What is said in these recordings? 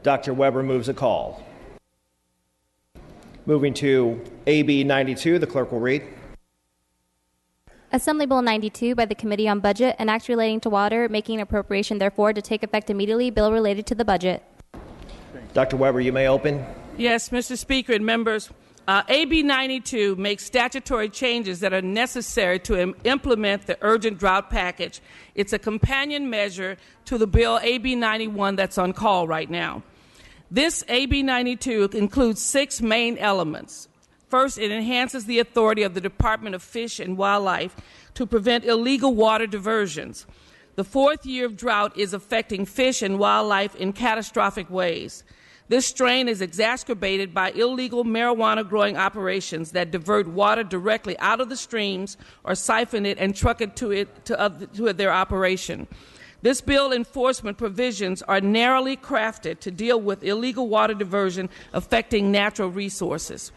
Dr. Weber moves a call. Moving to AB 92, the clerk will read. Assembly Bill 92 by the Committee on Budget, an act relating to water, making an appropriation, therefore, to take effect immediately, bill related to the budget. Dr. Weber, you may open. Yes, Mr. Speaker and members, AB 92 makes statutory changes that are necessary to implement the urgent drought package. It's a companion measure to the bill AB 91 that's on call right now. This AB 92 includes 6 main elements. First, it enhances the authority of the Department of Fish and Wildlife to prevent illegal water diversions. The 4th year of drought is affecting fish and wildlife in catastrophic ways. This strain is exacerbated by illegal marijuana growing operations that divert water directly out of the streams or siphon it and truck it to their operation. This bill enforcement provisions are narrowly crafted to deal with illegal water diversion affecting natural resources.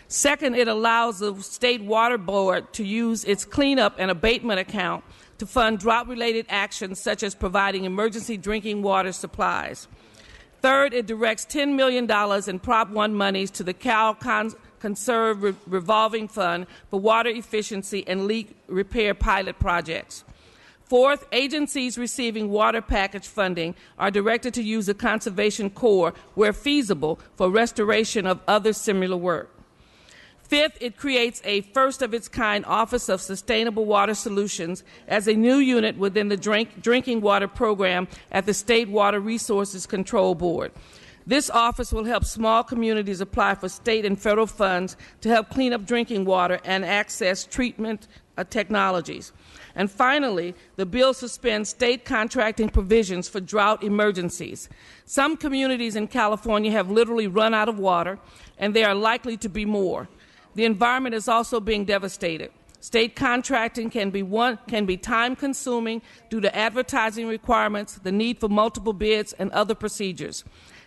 Second, it allows the State Water Board to use its cleanup and abatement account to fund drought-related actions such as providing emergency drinking water supplies. Third, it directs $10 million in Prop 1 monies to the Cal Conserve Revolving Fund for water efficiency and leak repair pilot projects. Fourth, agencies receiving water package funding are directed to use the Conservation Corps, where feasible, for restoration of other similar work. Fifth, it creates a first-of-its-kind Office of Sustainable Water Solutions as a new unit within the drinking water program at the State Water Resources Control Board. This office will help small communities apply for state and federal funds to help clean up drinking water and access treatment technologies. And finally, the bill suspends state contracting provisions for drought emergencies. Some communities in California have literally run out of water, and there are likely to be more. The environment is also being devastated. State contracting can be time-consuming due to advertising requirements, the need for multiple bids, and other procedures.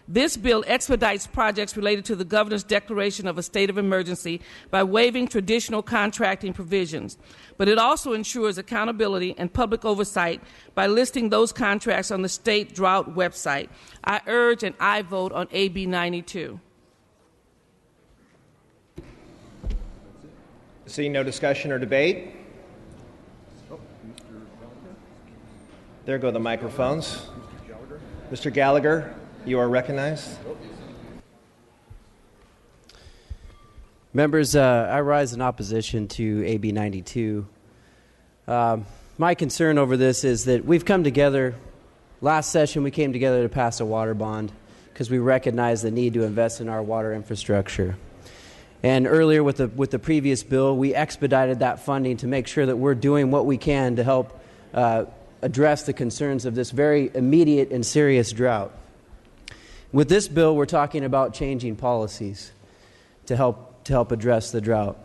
This bill expedites projects related to the governor's declaration of a state of emergency by waiving traditional contracting provisions. But it also ensures accountability and public oversight by listing those contracts on the state drought website. I urge and I vote on AB 92. Seeing no discussion or debate. There go the microphones. Mr. Gallagher, you are recognized. Members, I rise in opposition to AB 92. My concern over this is that we've come together. Last session, we came together to pass a water bond because we recognize the need to invest in our water infrastructure. And earlier with the previous bill, we expedited that funding to make sure that we're doing what we can to help address the concerns of this very immediate and serious drought. With this bill, we're talking about changing policies to help address the drought.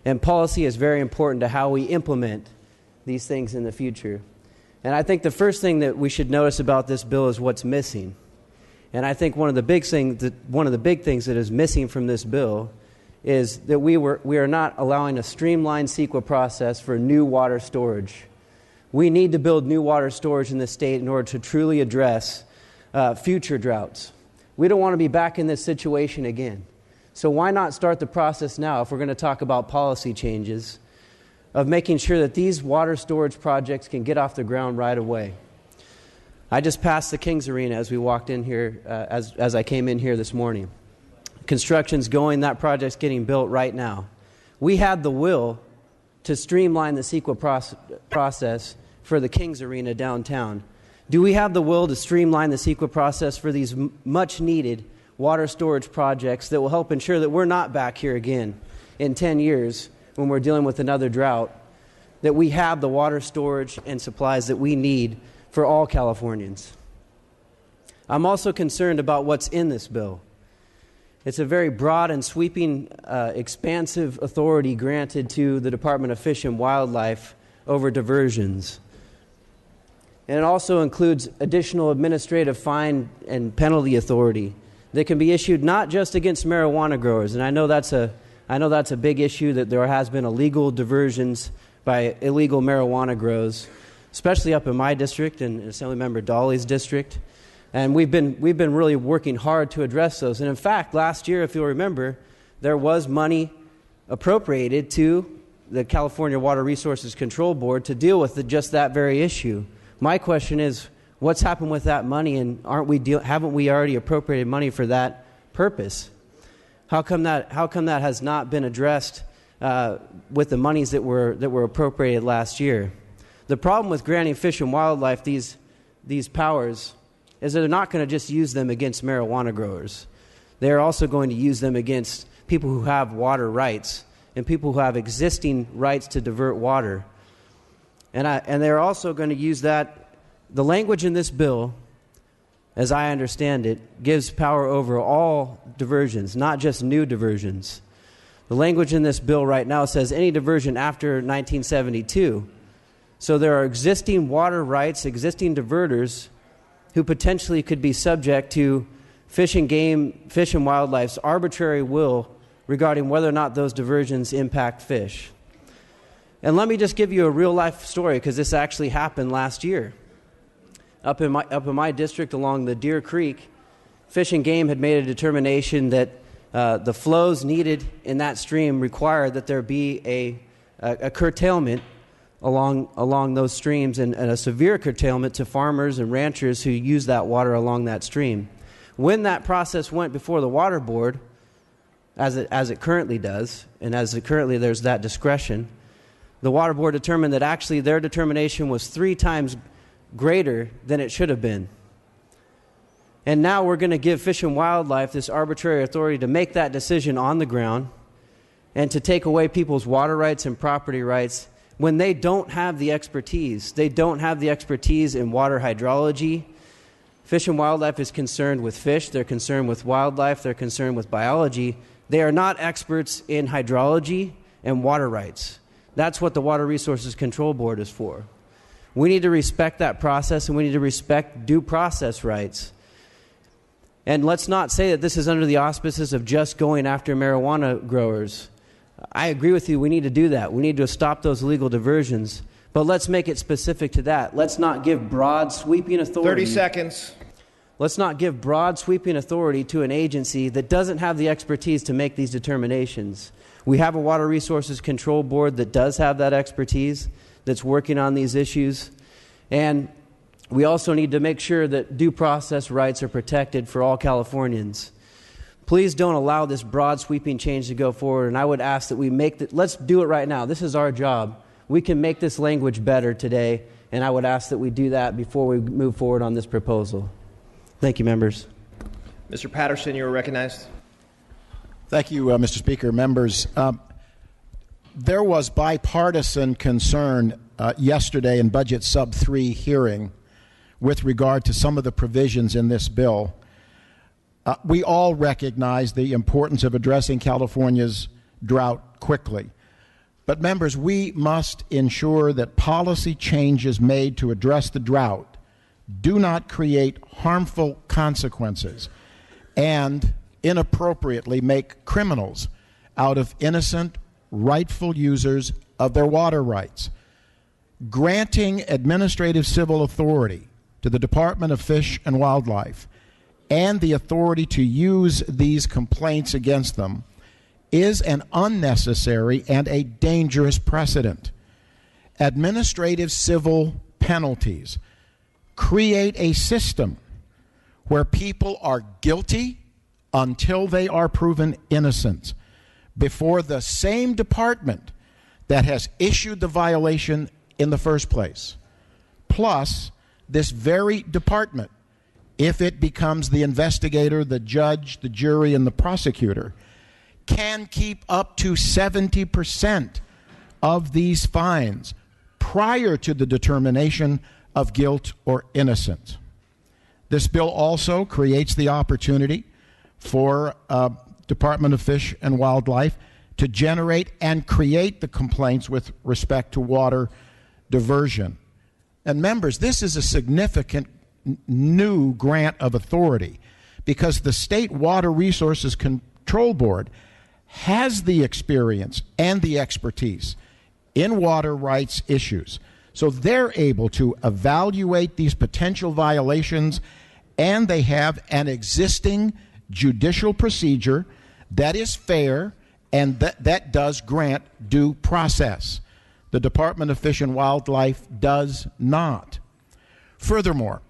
And policy is very important to how we implement these things in the future. And I think the first thing that we should notice about this bill is what's missing. And I think one of the big things that is missing from this bill is that we are not allowing a streamlined CEQA process for new water storage. We need to build new water storage in this state in order to truly address future droughts. We don't want to be back in this situation again. So why not start the process now, if we're going to talk about policy changes, of making sure that these water storage projects can get off the ground right away. I just passed the Kings Arena as we walked in here, as I came in here this morning. Construction's going, that project's getting built right now. We had the will to streamline the CEQA process for the Kings Arena downtown. Do we have the will to streamline the CEQA process for these much-needed water storage projects that will help ensure that we're not back here again in 10 years when we're dealing with another drought, that we have the water storage and supplies that we need for all Californians? I'm also concerned about what's in this bill. It's a very broad and sweeping, expansive authority granted to the Department of Fish and Wildlife over diversions. And it also includes additional administrative fine and penalty authority that can be issued not just against marijuana growers. And I know that's a big issue, that there has been illegal diversions by illegal marijuana grows, especially up in my district and Assemblymember Dolly's district. And we've been really working hard to address those. And in fact, last year, if you'll remember, there was money appropriated to the California Water Resources Control Board to deal with just that very issue. My question is, what's happened with that money, and haven't we already appropriated money for that purpose? How come that has not been addressed with the monies that were appropriated last year? The problem with granting Fish and Wildlife these powers is that they're not going to just use them against marijuana growers. They're also going to use them against people who have water rights and people who have existing rights to divert water. And they're also going to use that. The language in this bill, as I understand it, gives power over all diversions, not just new diversions. The language in this bill right now says any diversion after 1972. So there are existing water rights, existing diverters who potentially could be subject to Fish and Wildlife's arbitrary will regarding whether or not those diversions impact fish. And let me just give you a real-life story, because this actually happened last year. Up in my district along the Deer Creek, Fish and Game had made a determination that the flows needed in that stream required that there be a curtailment along those streams, and a severe curtailment to farmers and ranchers who use that water along that stream. When that process went before the Water Board, as it currently does, and currently there's that discretion, the Water Board determined that actually their determination was 3 times greater than it should have been. And now we're going to give Fish and Wildlife this arbitrary authority to make that decision on the ground and to take away people's water rights and property rights when they don't have the expertise. They don't have the expertise in water hydrology. Fish and Wildlife is concerned with fish. They're concerned with wildlife. They're concerned with biology. They are not experts in hydrology and water rights. That's what the Water Resources Control Board is for. We need to respect that process, and we need to respect due process rights. And let's not say that this is under the auspices of just going after marijuana growers. I agree with you. We need to do that. We need to stop those illegal diversions. But let's make it specific to that. Let's not give broad, sweeping authority. 30 seconds. Let's not give broad, sweeping authority to an agency that doesn't have the expertise to make these determinations. We have a Water Resources Control Board that does have that expertise, that's working on these issues. And we also need to make sure that due process rights are protected for all Californians. Please don't allow this broad, sweeping change to go forward. And I would ask that we let's do it right now. This is our job. We can make this language better today, and I would ask that we do that before we move forward on this proposal. Thank you, members. Mr. Patterson, you are recognized. Thank you, Mr. Speaker. Members, there was bipartisan concern yesterday in Budget Sub 3 hearing with regard to some of the provisions in this bill. We all recognize the importance of addressing California's drought quickly. But members, we must ensure that policy changes made to address the drought do not create harmful consequences and inappropriately make criminals out of innocent, rightful users of their water rights. Granting administrative civil authority to the Department of Fish and Wildlife and the authority to use these complaints against them is an unnecessary and a dangerous precedent. Administrative civil penalties create a system where people are guilty until they are proven innocent before the same department that has issued the violation in the first place. Plus, this very department, if it becomes the investigator, the judge, the jury, and the prosecutor, can keep up to 70% of these fines prior to the determination of guilt or innocence. This bill also creates the opportunity for Department of Fish and Wildlife to generate and create the complaints with respect to water diversion. And members, this is a significant new grant of authority because the State Water Resources Control Board has the experience and the expertise in water rights issues. So they're able to evaluate these potential violations and they have an existing judicial procedure that is fair and that does grant due process. The Department of Fish and Wildlife does not. Furthermore,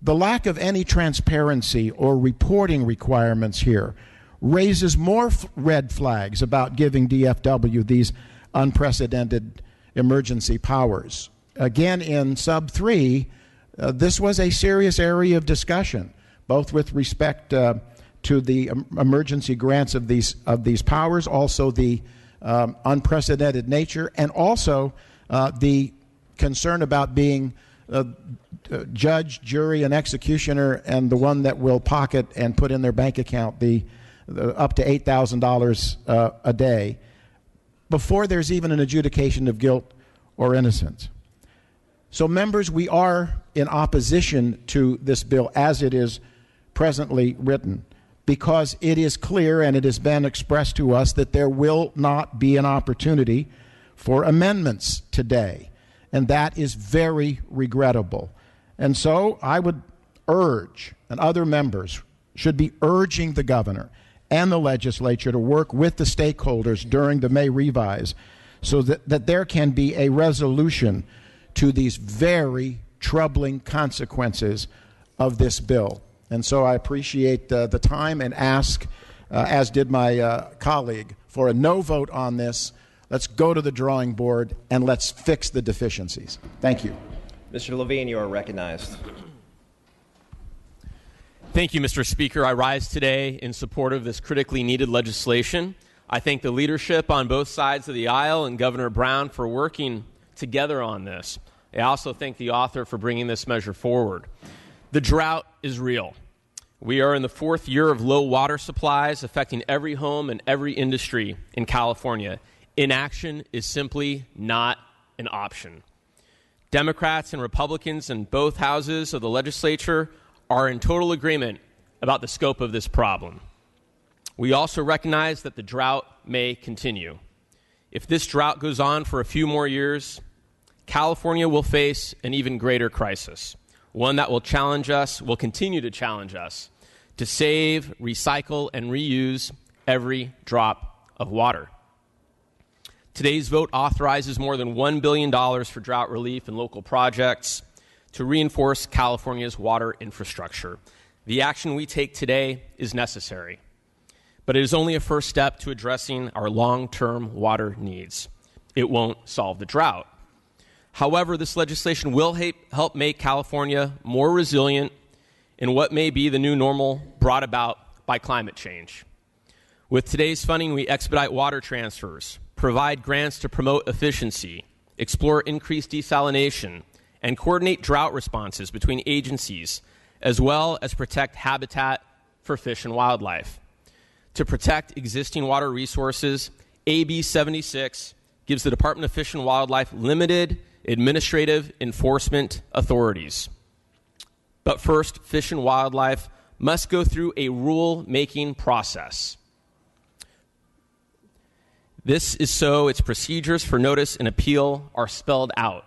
the lack of any transparency or reporting requirements here raises more red flags about giving DFW these unprecedented emergency powers. Again, in sub 3, this was a serious area of discussion, both with respect to the emergency grants of these powers, also the unprecedented nature, and also the concern about being judge, jury, and executioner, and the one that will pocket and put in their bank account the up to $8,000 a day before there's even an adjudication of guilt or innocence. So, members, we are in opposition to this bill as it is presently written, because it is clear, and it has been expressed to us, that there will not be an opportunity for amendments today. And that is very regrettable. And so I would urge, and other members should be urging the governor and the legislature to work with the stakeholders during the May revise so that there can be a resolution to these very troubling consequences of this bill. And so I appreciate the time and ask, as did my colleague, for a no vote on this. Let's go to the drawing board and let's fix the deficiencies. Thank you. Mr. Levine, you are recognized. Thank you, Mr. Speaker. I rise today in support of this critically needed legislation. I thank the leadership on both sides of the aisle and Governor Brown for working together on this. I also thank the author for bringing this measure forward. The drought is real. We are in the 4th year of low water supplies affecting every home and every industry in California. Inaction is simply not an option. Democrats and Republicans in both houses of the legislature are in total agreement about the scope of this problem. We also recognize that the drought may continue. If this drought goes on for a few more years, California will face an even greater crisis, one that will continue to challenge us to save, recycle, and reuse every drop of water. Today's vote authorizes more than $1 billion for drought relief and local projects to reinforce California's water infrastructure. The action we take today is necessary, but it is only a first step to addressing our long-term water needs. It won't solve the drought. However, this legislation will help make California more resilient in what may be the new normal brought about by climate change. With today's funding, we expedite water transfers, provide grants to promote efficiency, explore increased desalination, and coordinate drought responses between agencies, as well as protect habitat for fish and wildlife. To protect existing water resources, AB 76 gives the Department of Fish and Wildlife limited administrative enforcement authorities. But first, Fish and Wildlife must go through a rule-making process. This is so its procedures for notice and appeal are spelled out.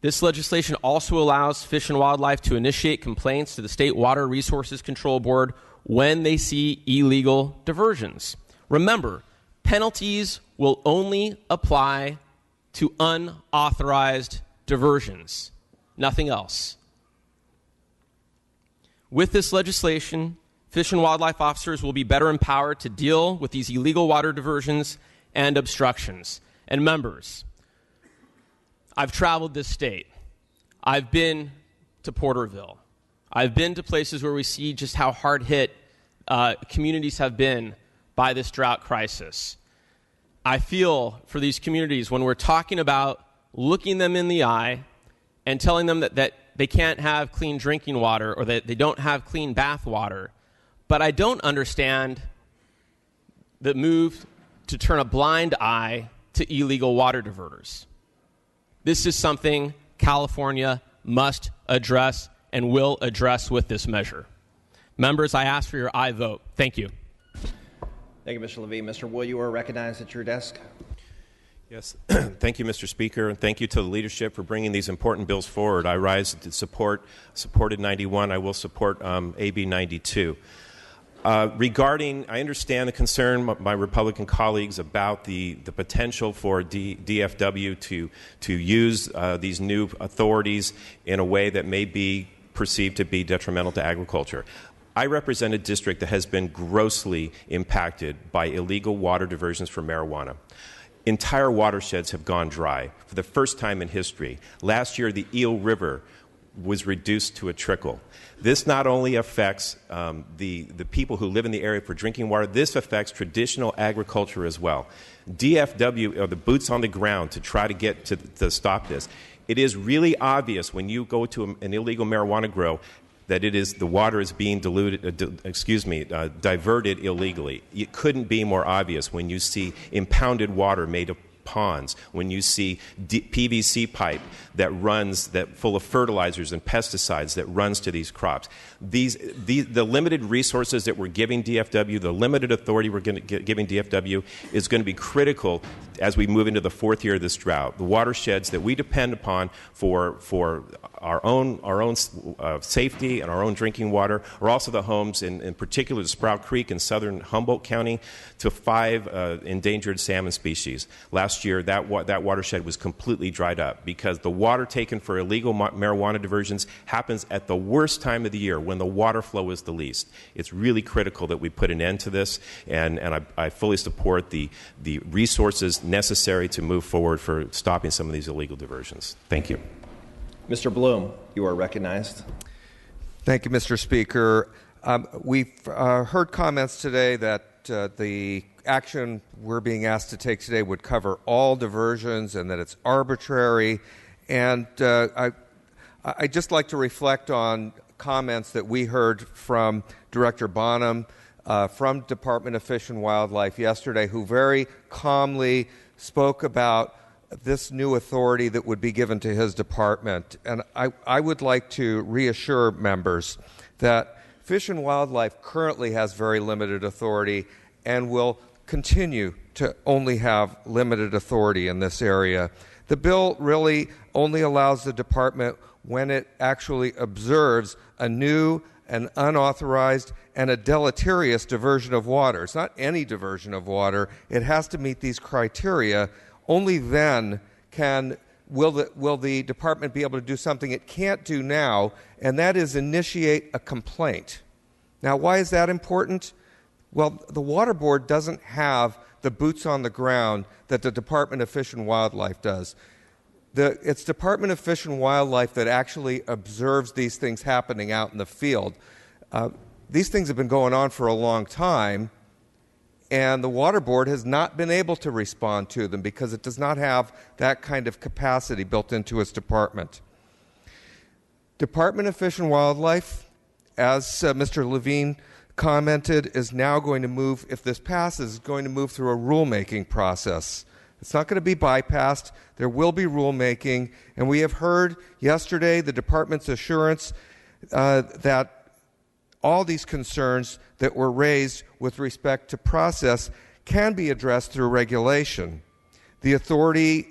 This legislation also allows Fish and Wildlife to initiate complaints to the State Water Resources Control Board when they see illegal diversions. Remember, penalties will only apply to unauthorized diversions, nothing else. With this legislation, Fish and Wildlife officers will be better empowered to deal with these illegal water diversions and obstructions. And members, I've traveled this state. I've been to Porterville. I've been to places where we see just how hard hit communities have been by this drought crisis. I feel for these communities when we're talking about looking them in the eye and telling them that they can't have clean drinking water or that they don't have clean bath water. But I don't understand the move to turn a blind eye to illegal water diverters. This is something California must address and will address with this measure. Members, I ask for your aye vote. Thank you. Thank you, Mr. Levine. Mr. Wool, you are recognized at your desk. Yes, thank you, Mr. Speaker, and thank you to the leadership for bringing these important bills forward. I rise to supported 91. I will support AB 92. Regarding, I understand the concern of my Republican colleagues about the potential for DFW to use these new authorities in a way that may be perceived to be detrimental to agriculture. I represent a district that has been grossly impacted by illegal water diversions for marijuana. Entire watersheds have gone dry for the first time in history. Last year, the Eel River was reduced to a trickle. This not only affects the people who live in the area for drinking water, this affects traditional agriculture as well. DFW are the boots on the ground to try to get to stop this. It is really obvious when you go to an illegal marijuana grow that the water is being diverted illegally. It couldn't be more obvious when you see impounded water made of ponds, when you see PVC pipe that full of fertilizers and pesticides that runs to these crops. The limited resources that we're giving DFW, the limited authority we're giving DFW is going to be critical as we move into the fourth year of this drought. The watersheds that we depend upon for our own safety and our own drinking water are also the homes, in particular, Sprout Creek in southern Humboldt County, to 5 endangered salmon species. Last year, that watershed was completely dried up because the water taken for illegal marijuana diversions happens at the worst time of the year when the water flow is the least. It's really critical that we put an end to this, and I fully support the resources necessary to move forward for stopping some of these illegal diversions. Thank you. Mr. Bloom, you are recognized. Thank you, Mr. Speaker. We've heard comments today that the action we're being asked to take today would cover all diversions and that it's arbitrary. And I'd just like to reflect on comments that we heard from Director Bonham from Department of Fish and Wildlife yesterday, who very calmly spoke about this new authority that would be given to his department. And I would like to reassure members that Fish and Wildlife currently has very limited authority and will continue to only have limited authority in this area. The bill really only allows the department when it actually observes a new, an unauthorized, and a deleterious diversion of water. It's not any diversion of water. It has to meet these criteria. Only then will the department be able to do something it can't do now, and that is initiate a complaint. Now, why is that important? Well, the Water Board doesn't have the boots on the ground that the Department of Fish and Wildlife does. It's Department of Fish and Wildlife that actually observes these things happening out in the field. These things have been going on for a long time, and the Water Board has not been able to respond to them because it does not have that kind of capacity built into its department. Department of Fish and Wildlife, as Mr. Levine commented, is now going to move, if this passes, is going to move through a rulemaking process. It's not going to be bypassed. There will be rulemaking, and we have heard yesterday the department's assurance that all these concerns that were raised with respect to process can be addressed through regulation. The authority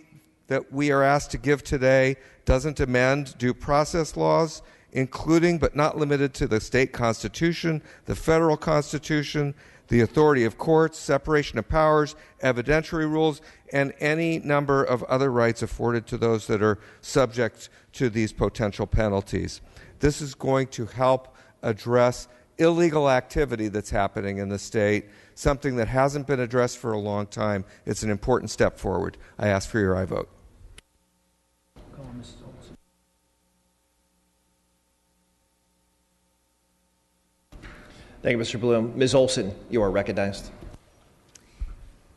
that we are asked to give today doesn't amend due process laws, including but not limited to the state constitution, the federal constitution, the authority of courts, separation of powers, evidentiary rules, and any number of other rights afforded to those that are subject to these potential penalties. This is going to help address illegal activity that's happening in the state, something that hasn't been addressed for a long time. It's an important step forward. I ask for your aye vote. Thank you, Mr. Bloom. Ms. Olson, you are recognized.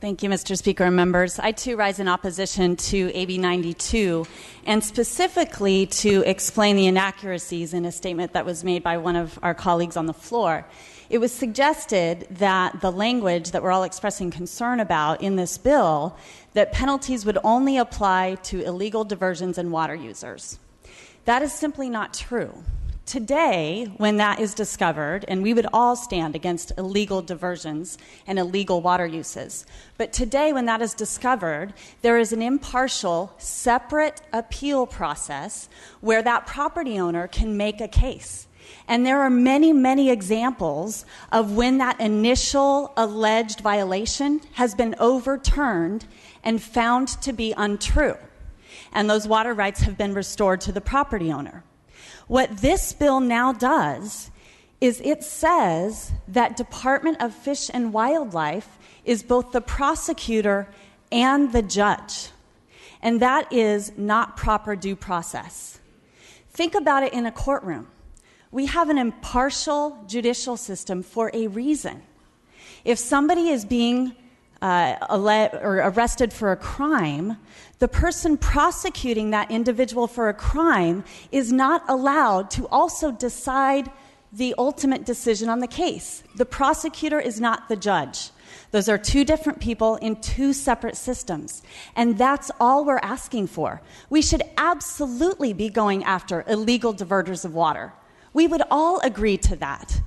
Thank you, Mr. Speaker and members. I, too, rise in opposition to AB 92, and specifically to explain the inaccuracies in a statement that was made by one of our colleagues on the floor. It was suggested that the language that we're all expressing concern about in this bill, that penalties would only apply to illegal diversions and water users. That is simply not true. Today, when that is discovered, and we would all stand against illegal diversions and illegal water uses, but today, when that is discovered, there is an impartial, separate appeal process where that property owner can make a case. And there are many, many examples of when that initial alleged violation has been overturned and found to be untrue. And those water rights have been restored to the property owner. What this bill now does is it says that Department of Fish and Wildlife is both the prosecutor and the judge. And that is not proper due process. Think about it in a courtroom. We have an impartial judicial system for a reason. If somebody is being arrested for a crime, the person prosecuting that individual for a crime is not allowed to also decide the ultimate decision on the case. The prosecutor is not the judge. Those are two different people in two separate systems. And that's all we're asking for. We should absolutely be going after illegal diverters of water. We would all agree to that.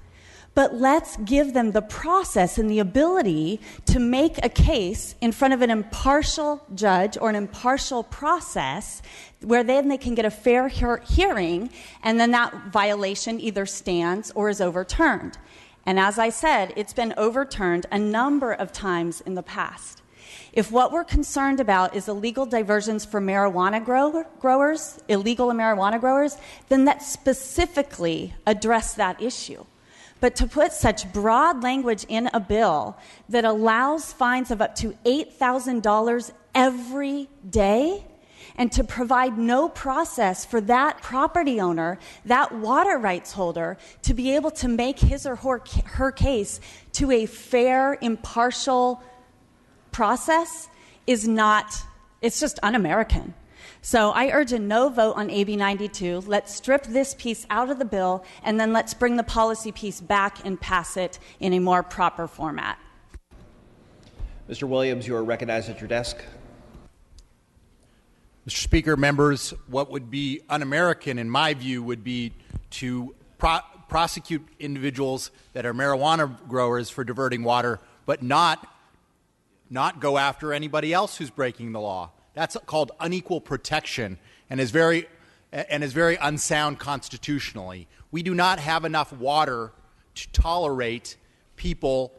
But let's give them the process and the ability to make a case in front of an impartial judge or an impartial process where then they can get a fair hearing, and then that violation either stands or is overturned. And as I said, it's been overturned a number of times in the past. If what we're concerned about is illegal diversions for marijuana growers, illegal marijuana growers, then let's specifically address that issue. But to put such broad language in a bill that allows fines of up to $8,000 every day, and to provide no process for that property owner, that water rights holder, to be able to make his or her case to a fair, impartial process is not, it's just un-American. So I urge a no vote on AB 92. Let's strip this piece out of the bill, and then let's bring the policy piece back and pass it in a more proper format. Mr. Williams, you are recognized at your desk. Mr. Speaker, members, what would be un-American, in my view, would be to prosecute individuals that are marijuana growers for diverting water, but not go after anybody else who's breaking the law. That's called unequal protection and is very unsound constitutionally. We do not have enough water to tolerate people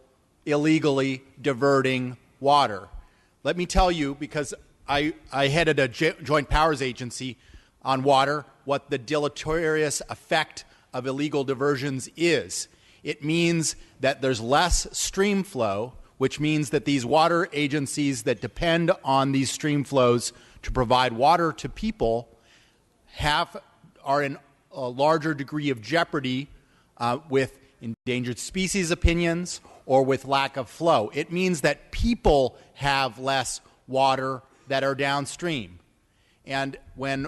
illegally diverting water. Let me tell you, because I headed a joint powers agency on water, what the deleterious effect of illegal diversions is. It means that there's less stream flow, which means that these water agencies that depend on these stream flows to provide water to people are in a larger degree of jeopardy with endangered species opinions or with lack of flow. It means that people have less water that are downstream. And when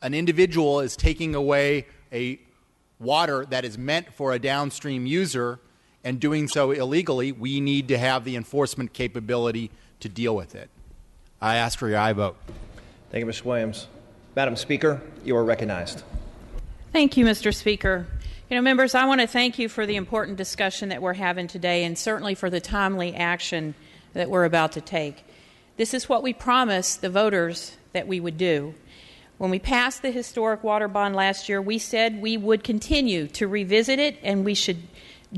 an individual is taking away a water that is meant for a downstream user and doing so illegally, we need to have the enforcement capability to deal with it. I ask for your aye vote. Thank you, Mr. Williams. Madam Speaker, you are recognized. Thank you, Mr. Speaker. Members, I want to thank you for the important discussion that we're having today, and certainly for the timely action that we're about to take. This is what we promised the voters that we would do. When we passed the historic water bond last year, we said we would continue to revisit it, and we should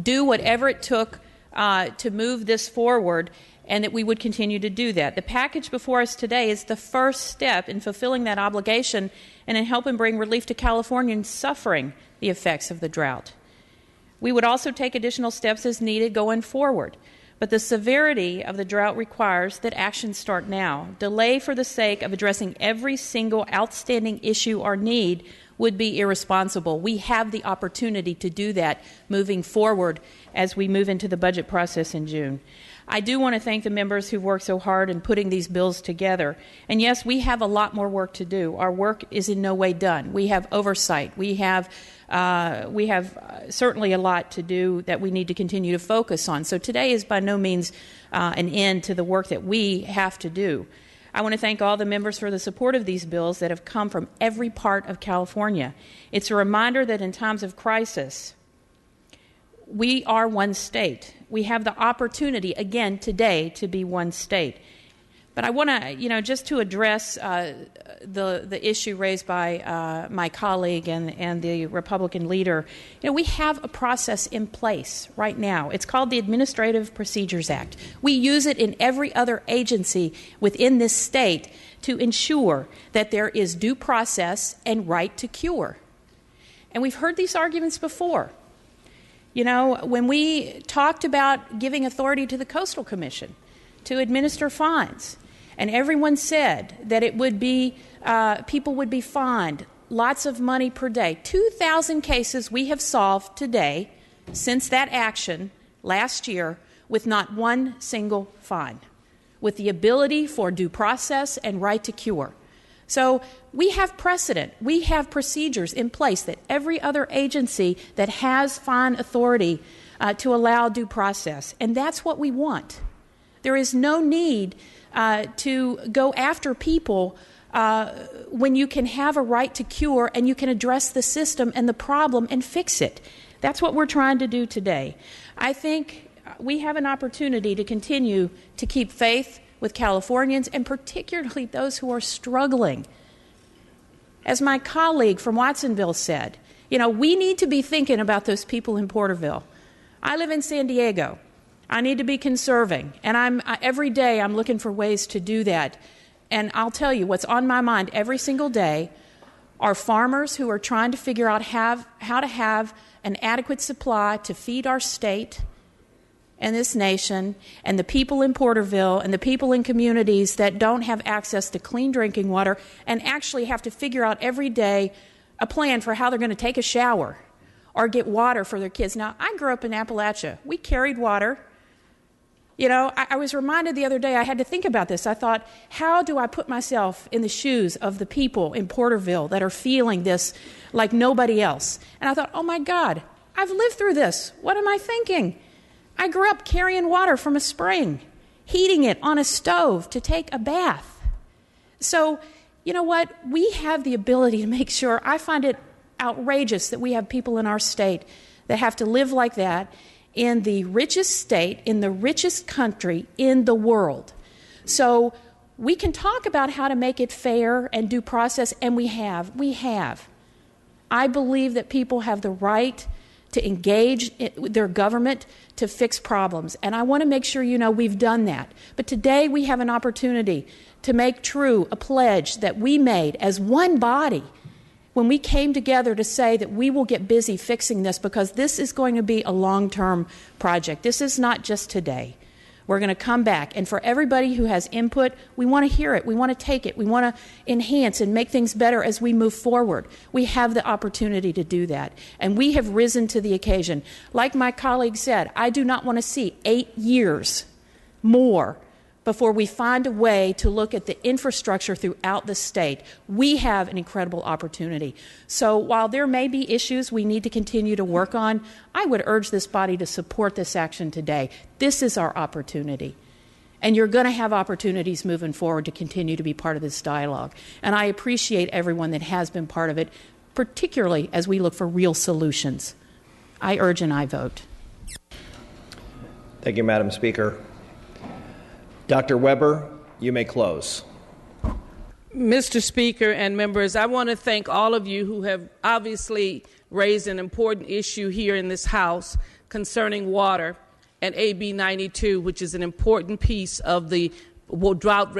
do whatever it took to move this forward, and that we would continue to do that. The package before us today is the first step in fulfilling that obligation and in helping bring relief to Californians suffering the effects of the drought. We would also take additional steps as needed going forward. But the severity of the drought requires that actions start now. Delay for the sake of addressing every single outstanding issue or need would be irresponsible. We have the opportunity to do that moving forward as we move into the budget process in June. I do want to thank the members who worked so hard in putting these bills together. And yes, we have a lot more work to do. Our work is in no way done. We have oversight. We have certainly a lot to do that we need to continue to focus on. So today is by no means an end to the work that we have to do. I want to thank all the members for the support of these bills that have come from every part of California. It's a reminder that in times of crisis, we are one state. We have the opportunity, again, today, to be one state. But I want to, just to address the issue raised by my colleague and the Republican leader, we have a process in place right now. It's called the Administrative Procedures Act. We use it in every other agency within this state to ensure that there is due process and right to cure. And we've heard these arguments before. When we talked about giving authority to the Coastal Commission to administer fines, and everyone said that it would be, people would be fined lots of money per day. 2,000 cases we have solved today since that action last year with not one single fine, with the ability for due process and right to cure. So we have precedent, we have procedures in place that every other agency that has fine authority to allow due process, and that's what we want. There is no need to go after people when you can have a right to cure and you can address the system and the problem and fix it. That's what we're trying to do today. I think we have an opportunity to continue to keep faith with Californians, and particularly those who are struggling. As my colleague from Watsonville said, we need to be thinking about those people in Porterville. I live in San Diego. I need to be conserving, and every day I'm looking for ways to do that. And I'll tell you, what's on my mind every single day are farmers who are trying to figure out how to have an adequate supply to feed our state and this nation, and the people in Porterville and the people in communities that don't have access to clean drinking water and actually have to figure out every day a plan for how they're going to take a shower or get water for their kids. Now, I grew up in Appalachia. We carried water. I was reminded the other day, I had to think about this. I thought, how do I put myself in the shoes of the people in Porterville that are feeling this like nobody else? And I thought, oh my God, I've lived through this. What am I thinking? I grew up carrying water from a spring, heating it on a stove to take a bath. So, you know what? We have the ability to make sure. I find it outrageous that we have people in our state that have to live like that in the richest state, in the richest country in the world. So we can talk about how to make it fair and due process, and we have. I believe that people have the right to engage their government to fix problems. And I want to make sure we've done that. But today we have an opportunity to make true a pledge that we made as one body when we came together to say that we will get busy fixing this, because this is going to be a long-term project. This is not just today. We're going to come back, and for everybody who has input, we want to hear it. We want to take it. We want to enhance and make things better as we move forward. We have the opportunity to do that, and we have risen to the occasion. Like my colleague said, I do not want to see 8 years more before we find a way to look at the infrastructure throughout the state. We have an incredible opportunity. So while there may be issues we need to continue to work on, I would urge this body to support this action today. This is our opportunity. And you're going to have opportunities moving forward to continue to be part of this dialogue. And I appreciate everyone that has been part of it, particularly as we look for real solutions. I urge and I vote. Thank you, Madam Speaker. Dr. Weber, you may close. Mr. Speaker and members, I want to thank all of you who have obviously raised an important issue here in this House concerning water and AB 92, which is an important piece of the drought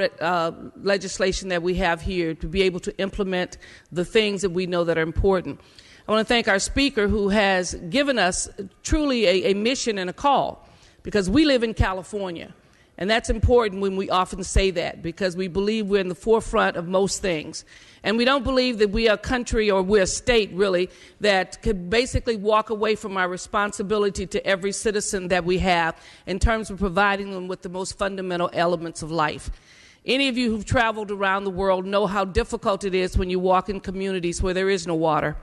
legislation that we have here to be able to implement the things that we know that are important. I want to thank our Speaker who has given us truly a mission and a call, because we live in California. And that's important when we often say that, because we believe we're in the forefront of most things. And we don't believe that we are a country, or we're a state, really, that could basically walk away from our responsibility to every citizen that we have in terms of providing them with the most fundamental elements of life. Any of you who've traveled around the world know how difficult it is when you walk in communities where there is no water,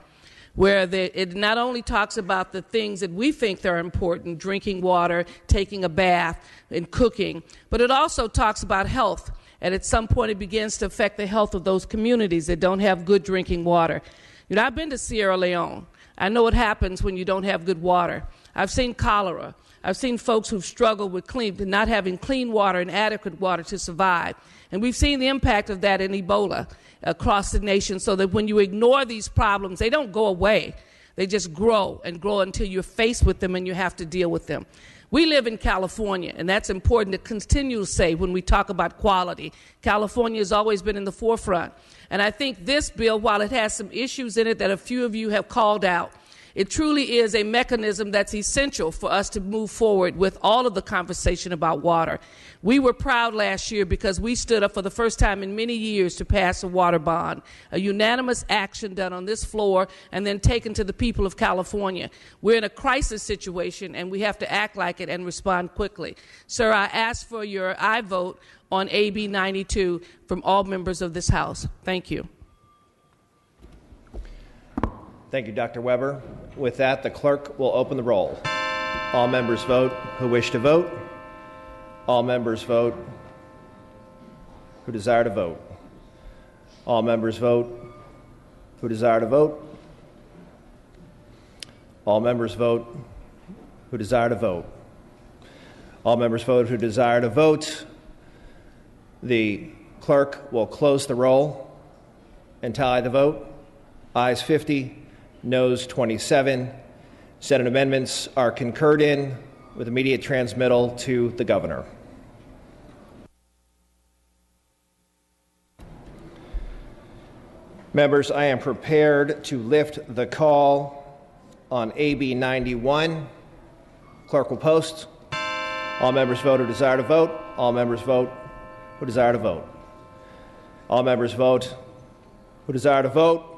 where it not only talks about the things that we think are important, drinking water, taking a bath, and cooking, but it also talks about health And at some point, it begins to affect the health of those communities that don't have good drinking water. You know, I've been to Sierra Leone. I know what happens when you don't have good water. I've seen cholera. I've seen folks who've struggled with not having clean water and adequate water to survive. And we've seen the impact of that in Ebola across the nation, so that when you ignore these problems, they don't go away. They just grow and grow until you're faced with them and you have to deal with them. We live in California, and that's important to continue to say when we talk about quality. California has always been in the forefront. And I think this bill, while it has some issues in it that a few of you have called out, it truly is a mechanism that's essential for us to move forward with all of the conversation about water. We were proud last year because we stood up for the first time in many years to pass a water bond, a unanimous action done on this floor and then taken to the people of California. We're in a crisis situation, and we have to act like it and respond quickly. Sir, I ask for your aye vote on AB 92 from all members of this House. Thank you. Thank you, Dr. Weber. With that, the clerk will open the roll. All members vote who wish to vote. All members vote who desire to vote. All members vote who desire to vote. All members vote who desire to vote. All members vote who desire to vote. The clerk will close the roll and tally the vote. Ayes 50, noes 27. Senate amendments are concurred in with immediate transmittal to the governor. Members, I am prepared to lift the call on AB 91. Clerk will post. All members vote who desire to vote. All members vote who desire to vote. All members vote who desire to vote.